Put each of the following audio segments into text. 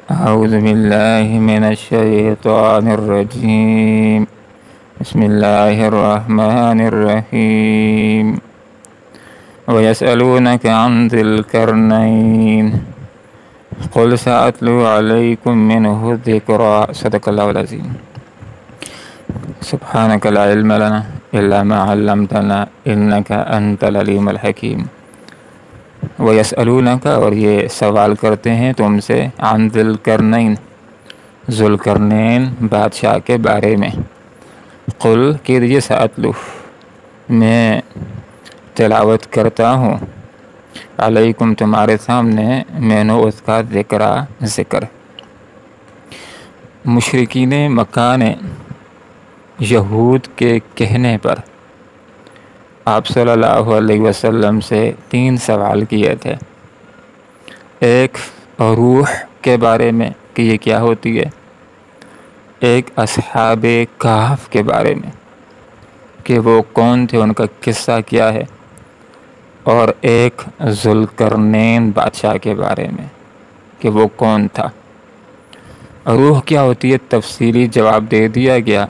أعوذ بالله من الشيطان الرجيم. بسم الله الرحمن الرحيم. ويسألونك عن ذي القرنين قل سأتلو عليكم منه ذكرا. صدق الله العظيم. سبحانك لا علم لنا إلا ما علمتنا إنك أنت العليم الحكيم. وَيَسْأَلُونَكَ، اور یہ سوال کرتے ہیں تم سے، عن ذی القرنین، ذو القرنین بادشاہ کے بارے میں. قل کہہ دیجیے، سأتلو، میں تلاوت کرتا ہوں، علیکم تمہارے سامنے، مینو اس کا ذکر. مشرکین مکہ نے یہود کے کہنے پر آپ صلی اللہ علیہ وسلم سے 3 سوال کیے تھے. ایک روح کے بارے میں کہ یہ کیا ہوتی ہے، ایک اصحاب کہف کے بارے میں کہ وہ کون تھے، ان کا قصہ کیا ہے، اور ایک ذو القرنین بادشاہ کے بارے میں کہ وہ کون تھا. روح کیا ہوتی ہے، تفصیلی جواب دے دیا گیا.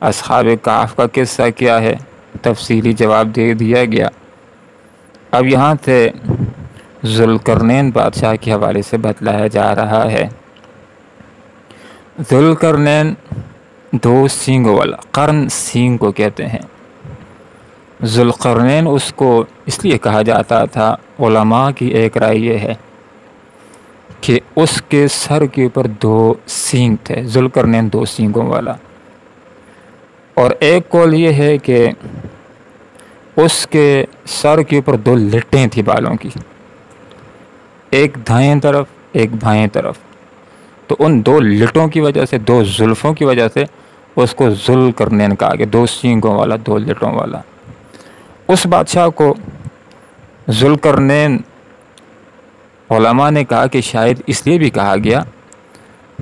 اصحاب کہف کا قصہ کیا ہے، تفصیلی جواب دے دیا گیا. اب یہاں سے ذو القرنین بادشاہ کے حوالے سے بتلایا جا رہا ہے. ذو القرنین 2 سینگوں والا، قرن سینگ کو کہتے ہیں. ذو القرنین اس کو اس لیے کہا جاتا تھا، علماء کی ایک رائے یہ ہے کہ اس کے سر کے اوپر 2 سینگ تھے. ذو القرنین 2 سینگوں والا. اور ایک قول یہ ہے کہ اس کے سر کے اوپر 2 لٹیں تھیں بالوں کی، ایک دائیں طرف ایک بائیں طرف. تو ان 2 لٹوں کی وجہ سے، 2 زلفوں کی وجہ سے اس کو ذو القرنین کہا گیا. 2 سینگوں والا، 2 لٹوں والا. اس بادشاہ کو ذو القرنین علماء نے کہا کہ شاید اس لیے بھی کہا گیا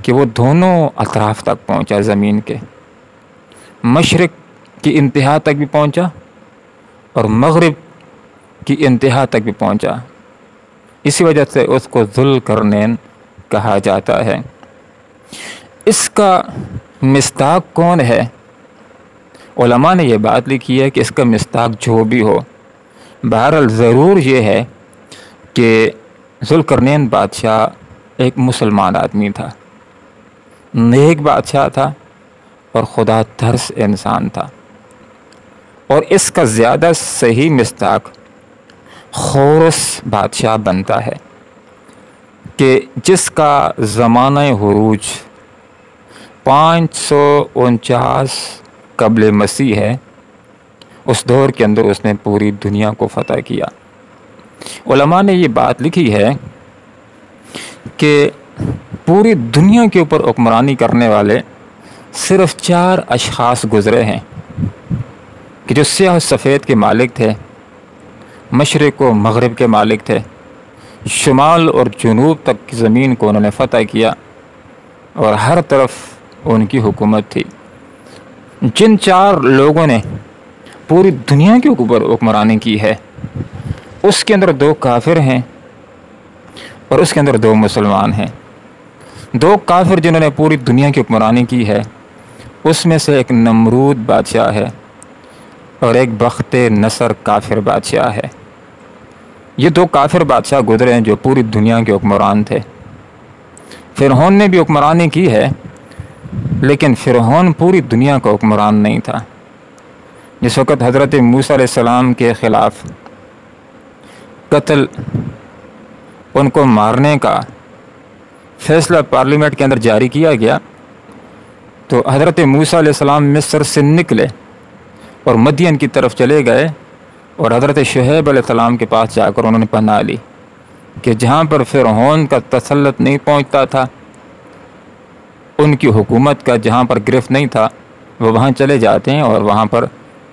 کہ وہ دونوں اطراف تک پہنچا، زمین کے مشرق کی انتہا تک بھی پہنچا اور مغرب کی انتہا تک بھی پہنچا. اسی وجہ سے اس کو ذو القرنین کہا جاتا ہے. اس کا مصداق کون ہے؟ علماء نے یہ بات لکھی ہے کہ اس کا مصداق جو بھی ہو، بہرحال ضرور یہ ہے کہ ذو القرنین بادشاہ ایک مسلمان آدمی تھا، نیک بادشاہ تھا اور خدا ترس انسان تھا. اور اس کا زیادہ صحیح مصداق خورس بادشاہ بنتا ہے کہ جس کا زمانہ عروج 549 قبل مسیح ہے. اس دور کے اندر اس نے پوری دنیا کو فتح کیا. علماء نے یہ بات لکھی ہے کہ پوری دنیا کے اوپر حکمرانی کرنے والے صرف 4 اشخاص گزرے ہیں کہ جو سیاہ و سفید کے مالک تھے، مشرق و مغرب کے مالک تھے، شمال اور جنوب تک کی زمین کو انہوں نے فتح کیا اور ہر طرف ان کی حکومت تھی. جن 4 لوگوں نے پوری دنیا کے اوپر حکمرانی کی ہے، اس کے اندر 2 کافر ہیں اور اس کے اندر 2 مسلمان ہیں. 2 کافر جنہوں نے پوری دنیا کی حکمرانی کی ہے، اس میں سے ایک نمرود بادشاہ ہے اور ایک بخت نصر کافر بادشاہ ہے. یہ 2 کافر بادشاہ گزرے ہیں جو پوری دنیا کے حکمران تھے. فرعون نے بھی حکمرانی کی ہے، لیکن فرعون پوری دنیا کا حکمران نہیں تھا. جس وقت حضرت موسیٰ علیہ السلام کے خلاف قتل، ان کو مارنے کا فیصلہ پارلیمنٹ کے اندر جاری کیا گیا، تو حضرت موسیٰ علیہ السلام مصر سے نکلے اور مدین کی طرف چلے گئے اور حضرت شعیب علیہ السلام کے پاس جا کر انہوں نے پناہ لی کہ جہاں پر فرعون کا تسلط نہیں پہنچتا تھا، ان کی حکومت کا جہاں پر گرفت نہیں تھا، وہ وہاں چلے جاتے ہیں اور وہاں پر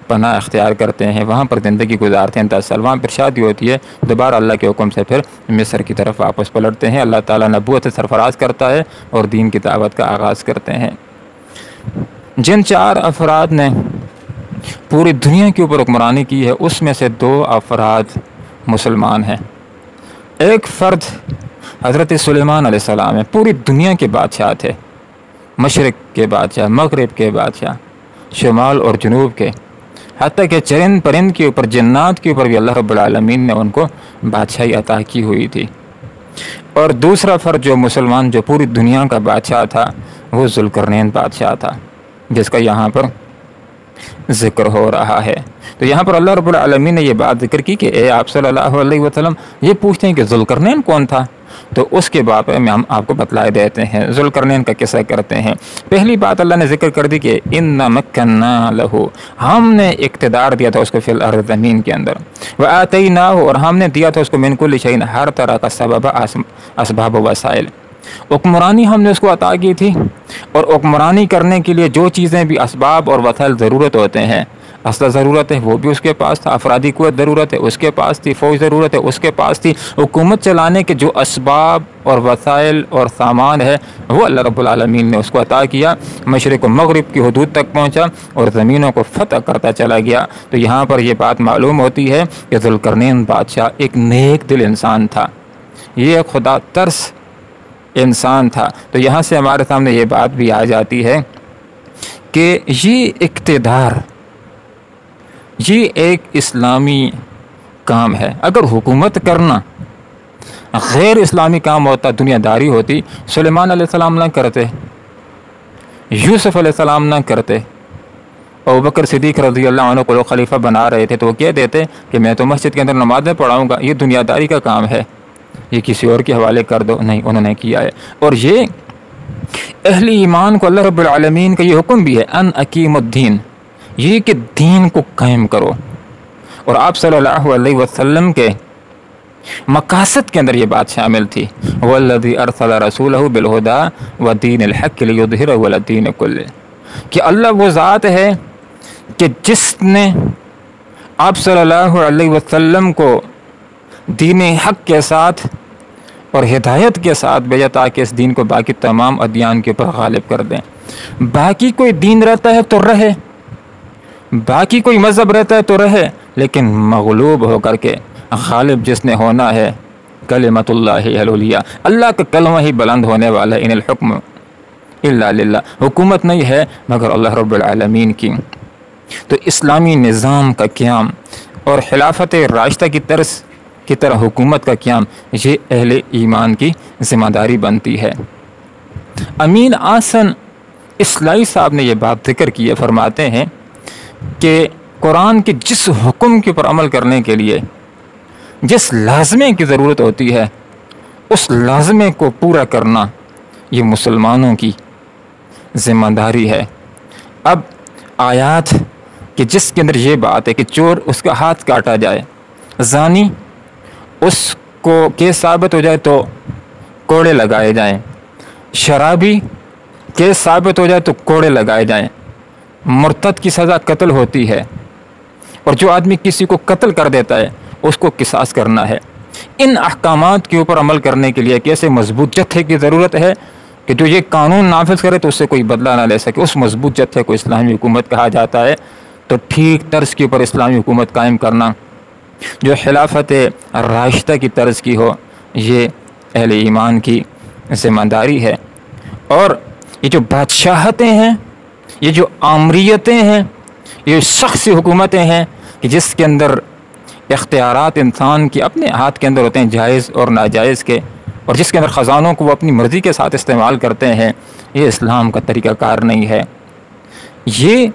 پناہ اختیار کرتے ہیں، وہاں پر زندگی گزارتے ہیں 10 سال. وہاں پر شادی ہوتی ہے، دوبارہ اللہ کے حکم سے پھر مصر کی طرف واپس پلٹتے ہیں. اللہ تعالیٰ نبوت سے سرفراز کرتا ہے اور دین کی دعوت کا آغاز کرتے ہیں. جن 4 افراد نے پوری دنیا کے اوپر حکمرانی کی ہے، اس میں سے 2 افراد مسلمان ہیں. ایک فرد حضرت سلیمان علیہ السلام پوری دنیا کے بادشاہ تھے، مشرق کے بادشاہ، مغرب کے بادشاہ، شمال اور جنوب کے، حتیٰ کہ چرند پرند کے اوپر، جنات کے اوپر بھی اللہ رب العالمین نے ان کو بادشاہی عطا کی ہوئی تھی۔ اور دوسرا فرد جو مسلمان جو پوری دنیا کا بادشاہ تھا وہ ذوالقرنین بادشاہ تھا، جس کا یہاں پر ذکر ہو رہا ہے۔ تو یہاں پر اللہ رب العالمین نے یہ بات ذکر کی کہ اے آپ صلی اللہ علیہ وسلم یہ پوچھتے ہیں کہ ذوالقرنین کون تھا، تو اس کے بارے میں ہم آپ کو بتلائے دیتے ہیں، ذوالقرنین کا قصہ کرتے ہیں۔ پہلی بات اللہ نے ذکر کر دی کہ اِنَّا مَكَّنَّا لَهُ، ہم نے اقتدار دیا تھا اس کو فی الارض، زمین کے اندر، وَآتَيْنَاهُ، اور ہم نے دیا تھا اس کو مِن كُلِّ شَيْءٍ، ہر طرح کا سبب، اسباب و وسائل، حکمرانی ہم نے اس کو عطا کی تھی، اور حکمرانی کرنے کے لیے جو چیزیں بھی اسباب اور وسائل ضرورت ہوتے ہیں، اصل ضرورت ہے وہ بھی اس کے پاس تھا، افرادی قوت ضرورت ہے اس کے پاس تھی، فوج ضرورت ہے اس کے پاس تھی، حکومت چلانے کے جو اسباب اور وسائل اور سامان ہے وہ اللہ رب العالمین نے اس کو عطا کیا، مشرق و مغرب کی حدود تک پہنچا اور زمینوں کو فتح کرتا چلا گیا۔ تو یہاں پر یہ بات معلوم ہوتی ہے کہ ذوالقرنین بادشاہ ایک نیک دل انسان تھا، یہ خدا ترس انسان تھا۔ تو یہاں سے ہمارے سامنے یہ بات بھی آ جاتی ہے کہ یہ اقتدار یہ ایک اسلامی کام ہے۔ اگر حکومت کرنا غیر اسلامی کام ہوتا، دنیا داری ہوتی، سلیمان علیہ السلام نہ کرتے، یوسف علیہ السلام نہ کرتے، ابوبکر صدیق رضی اللہ عنہ کو خلیفہ بنا رہے تھے تو وہ کہہ دیتے کہ میں تو مسجد کے اندر نمازیں پڑھاؤں گا، یہ دنیا داری کا کام ہے، یہ کسی اور کے حوالے کر دو۔ نہیں، انہوں نے کیا ہے۔ اور یہ اہل ایمان کو اللہ رب العالمین کا یہ حکم بھی ہے، ان اقیم الدین، یہ کہ دین کو قائم کرو۔ اور آپ صلی اللہ علیہ وسلم کے مقاصد کے اندر یہ بات شامل تھی، والذی ارسل رسولہ بالہدی ودین الحق لیظہرہ علی الدین کلہ، کہ اللہ وہ ذات ہے کہ جس نے آپ صلی اللہ علیہ وسلم کو دین حق کے ساتھ اور ہدایت کے ساتھ بھیجا تاکہ اس دین کو باقی تمام ادیان کے اوپر غالب کر دیں۔ باقی کوئی دین رہتا ہے تو رہے، باقی کوئی مذہب رہتا ہے تو رہے، لیکن مغلوب ہو کر کے غالب جس نے ہونا ہے، کلمۃ اللہ العلیٰ، اللہ کا کلمہ ہی بلند ہونے والا ہے، ان الحکم الا للہ، حکومت نہیں ہے مگر اللہ رب العالمین کی۔ تو اسلامی نظام کا قیام اور خلافت راشدہ کی طرز کی طرح حکومت کا قیام یہ اہل ایمان کی ذمہ داری بنتی ہے۔ امین آسن اصلاحی صاحب نے یہ بات ذکر کی ہے، فرماتے ہیں کہ قرآن کے جس حکم کے اوپر عمل کرنے کے لیے جس لازمے کی ضرورت ہوتی ہے، اس لازمے کو پورا کرنا یہ مسلمانوں کی ذمہ داری ہے۔ اب آیات کہ جس کے اندر یہ بات ہے کہ چور اس کا ہاتھ کاٹا جائے، زانی اس کو کیس ثابت ہو جائے تو کوڑے لگائے جائیں، شرابی کیس ثابت ہو جائے تو کوڑے لگائے جائیں، مرتد کی سزا قتل ہوتی ہے، اور جو آدمی کسی کو قتل کر دیتا ہے اس کو قصاص کرنا ہے۔ ان احکامات کے اوپر عمل کرنے کے لیے ایک ایسے مضبوط جتھے کی ضرورت ہے کہ جو یہ قانون نافذ کرے تو اس سے کوئی بدلہ نہ لے سکے، اس مضبوط جتھے کو اسلامی حکومت کہا جاتا ہے۔ تو ٹھیک طرز کے اوپر اسلامی حکومت قائم کرنا جو خلافت راشدہ کی طرز کی ہو، یہ اہل ایمان کی ذمہ داری ہے۔ اور یہ جو بادشاہتیں ہیں، یہ جو آمریتیں ہیں، یہ شخصی حکومتیں ہیں کہ جس کے اندر اختیارات انسان کی اپنے ہاتھ کے اندر ہوتے ہیں، جائز اور ناجائز کے، اور جس کے اندر خزانوں کو وہ اپنی مرضی کے ساتھ استعمال کرتے ہیں، یہ اسلام کا طریقہ کار نہیں ہے۔ یہ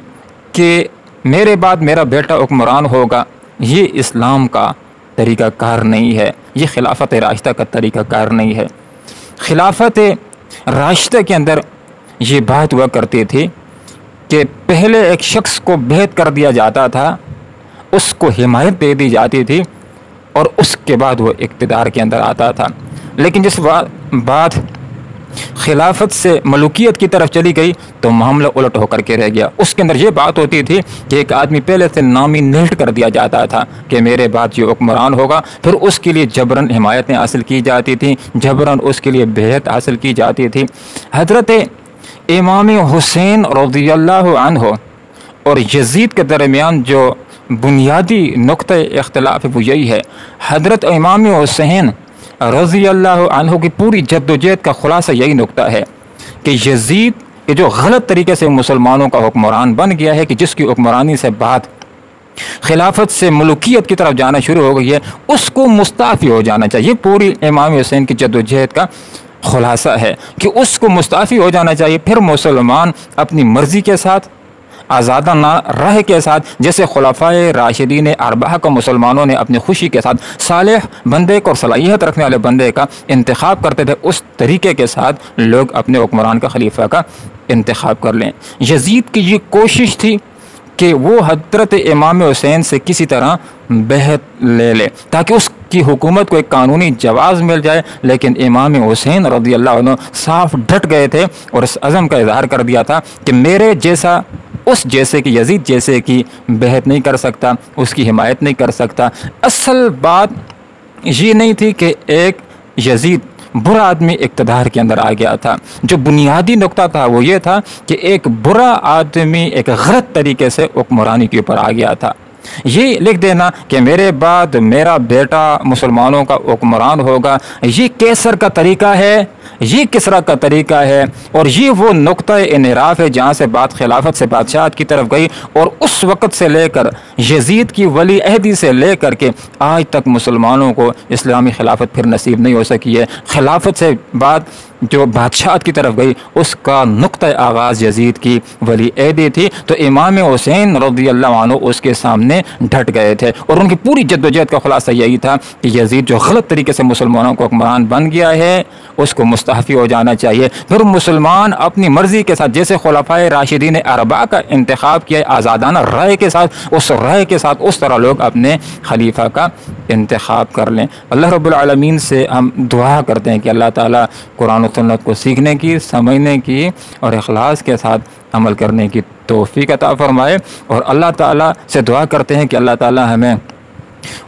کہ میرے بعد میرا بیٹا حکمران ہوگا، یہ اسلام کا طریقہ کار نہیں ہے، یہ خلافت راشدہ کا طریقہ کار نہیں ہے۔ خلافت راشدہ کے اندر یہ بات ہوا کرتی تھی کہ پہلے ایک شخص کو بیعت کر دیا جاتا تھا، اس کو حمایت دے دی جاتی تھی، اور اس کے بعد وہ اقتدار کے اندر آتا تھا۔ لیکن جس بات خلافت سے ملوکیت کی طرف چلی گئی تو معاملہ الٹ ہو کر کے رہ گیا۔ اس کے اندر یہ بات ہوتی تھی کہ ایک آدمی پہلے سے نامینیٹ کر دیا جاتا تھا کہ میرے بعد یہ حکمران ہوگا، پھر اس کے لیے جبراً حمایتیں حاصل کی جاتی تھیں، جبراً اس کے لیے بیعت حاصل کی جاتی تھی۔ حضرت امام حسین رضی اللہ عنہ اور یزید کے درمیان جو بنیادی نقطہ اختلاف وہ یہی ہے، حضرت امام حسین رضی اللہ عنہ کی پوری جدوجہد کا خلاصہ یہی نقطہ ہے کہ یزید کہ جو غلط طریقے سے مسلمانوں کا حکمران بن گیا ہے، کہ جس کی حکمرانی سے بات خلافت سے ملوکیت کی طرف جانا شروع ہو گئی ہے، اس کو مستعفی ہو جانا چاہیے۔ پوری امام حسین کی جدوجہد کا خلاصہ ہے کہ اس کو مستعفی ہو جانا چاہیے، پھر مسلمان اپنی مرضی کے ساتھ، آزادانہ راہ کے ساتھ، جیسے خلفائے راشدین اربعہ کو مسلمانوں نے اپنی خوشی کے ساتھ صالح بندے کو اور صلاحیت رکھنے والے بندے کا انتخاب کرتے تھے، اس طریقے کے ساتھ لوگ اپنے حکمران کا خلیفہ کا انتخاب کر لیں۔ یزید کی یہ کوشش تھی کہ وہ حضرت امام حسین سے کسی طرح بیعت لے لے تاکہ اس کی حکومت کو ایک قانونی جواز مل جائے، لیکن امام حسین رضی اللہ عنہ صاف ڈٹ گئے تھے اور اس عزم کا اظہار کر دیا تھا کہ میرے جیسا اس جیسے کہ یزید جیسے کی بیعت نہیں کر سکتا، اس کی حمایت نہیں کر سکتا۔ اصل بات یہ نہیں تھی کہ ایک یزید برا آدمی اقتدار کے اندر آ گیا تھا، جو بنیادی نقطہ تھا وہ یہ تھا کہ ایک برا آدمی ایک غلط طریقے سے حکمرانی کے اوپر آ گیا تھا۔ یہ لکھ دینا کہ میرے بعد میرا بیٹا مسلمانوں کا حکمران ہوگا، یہ کیسر کا طریقہ ہے، یہ کسرا کا طریقہ ہے، اور یہ وہ نقطہ انحراف ہے جہاں سے بات خلافت سے بادشاہت کی طرف گئی، اور اس وقت سے لے کر یزید کی ولی عہدی سے لے کر کے آج تک مسلمانوں کو اسلامی خلافت پھر نصیب نہیں ہو سکی ہے۔ خلافت سے بات جو بادشاہت کی طرف گئی، اس کا نقطہ آغاز یزید کی ولی عہدی تھی، تو امام حسین رضی اللہ عنہ اس کے سامنے ڈٹ گئے تھے، اور ان کی پوری جدوجہد کا خلاصہ یہی تھا کہ یزید جو غلط طریقے سے مسلمانوں کو حکمران بن گیا ہے اس کو مستعفی ہو جانا چاہیے۔ پھر مسلمان اپنی مرضی کے ساتھ، جیسے خلفائے راشدین اربعہ کا انتخاب کیا آزادانہ رائے کے ساتھ، اس رائے کے ساتھ اس طرح لوگ اپنے خلیفہ کا انتخاب کر لیں۔ اللہ رب العالمین سے ہم دعا کرتے ہیں کہ اللہ تعالیٰ قرآن و سنت کو سیکھنے کی، سمجھنے کی اور اخلاص کے ساتھ عمل کرنے کی توفیق عطا فرمائے، اور اللہ تعالیٰ سے دعا کرتے ہیں کہ اللہ تعالیٰ ہمیں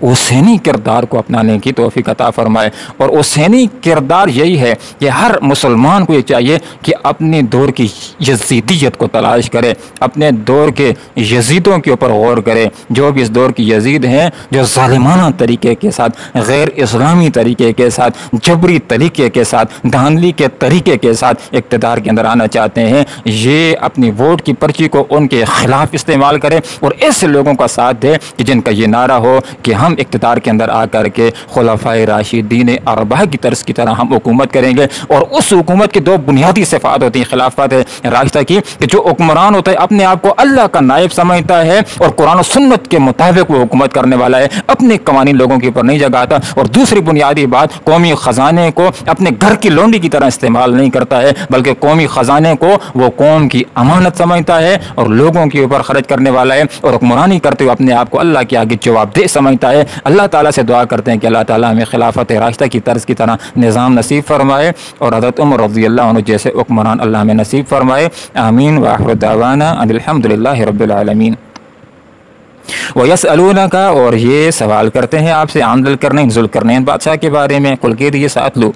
حسینی کردار کو اپنانے کی توفیق عطا فرمائے۔ اور حسینی کردار یہی ہے کہ ہر مسلمان کو یہ چاہیے کہ اپنے دور کی یزیدیت کو تلاش کرے، اپنے دور کے یزیدوں کے اوپر غور کرے، جو بھی اس دور کی یزید ہیں، جو ظالمانہ طریقے کے ساتھ، غیر اسلامی طریقے کے ساتھ، جبری طریقے کے ساتھ، دھاندلی کے طریقے کے ساتھ اقتدار کے اندر آنا چاہتے ہیں، یہ اپنی ووٹ کی پرچی کو ان کے خلاف استعمال کرے، اور ایسے لوگوں کا ساتھ دے کہ جن کا یہ نعرہ ہو کہ ہم اقتدار کے اندر آ کر کے خلفائے راشدین اربعہ کی طرز کی طرح ہم حکومت کریں گے۔ اور اس حکومت کی دو بنیادی صفات ہوتی ہیں خلافت راشدہ کی، کہ جو حکمران ہوتا ہے اپنے آپ کو اللہ کا نائب سمجھتا ہے اور قرآن و سنت کے مطابق وہ حکومت کرنے والا ہے، اپنے قوانین لوگوں کے اوپر نہیں جگاتا۔ اور دوسری بنیادی بات، قومی خزانے کو اپنے گھر کی لونڈی کی طرح استعمال نہیں کرتا ہے، بلکہ قومی خزانے کو وہ قوم کی امانت سمجھتا ہے اور لوگوں کے اوپر خرچ کرنے والا ہے، اور حکمرانی کرتے ہوئے اپنے آپ کو اللہ کے آگے جواب دہ سمجھتا ہے۔ اللہ تعالیٰ سے دعا کرتے ہیں کہ اللہ تعالیٰ ہمیں خلافت راشدہ کی طرز کی طرح نظام نصیب فرمائے، اور حضرت عمر رضی اللہ عنہ جیسے حکمران اللہ ہمیں نصیب فرمائے۔ آمین وآخر دعوانا ان الحمدللہ رب العالمین۔ وَيَسْأَلُونَكَ، اور یہ سوال کرتے ہیں آپ سے، عن ذوالقرنین، ذوالقرنین بادشاہ کے بارے میں، قل کہہ دیجیے ساتھ لو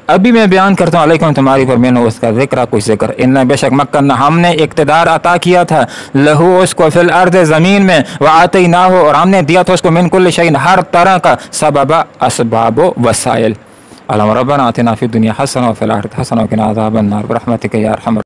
ابھی میں بیان کرتا ہوں علیکم تمہاری پر، میں نے اس کا ذکر کچھ ذکر، ان بے شک مکنہ ہم نے اقتدار عطا کیا تھا لہو اس کو فی الارض زمین میں، وآتیناہ اور ہم نے دیا تھا اس کو من کل شیء ہر طرح کا سبب اسباب و وسائل۔ اللہم ربنا آتنا فی الدنیا حسنہ وفی الآخرۃ حسنہ وقنا عذاب النار برحمتک یا ارحم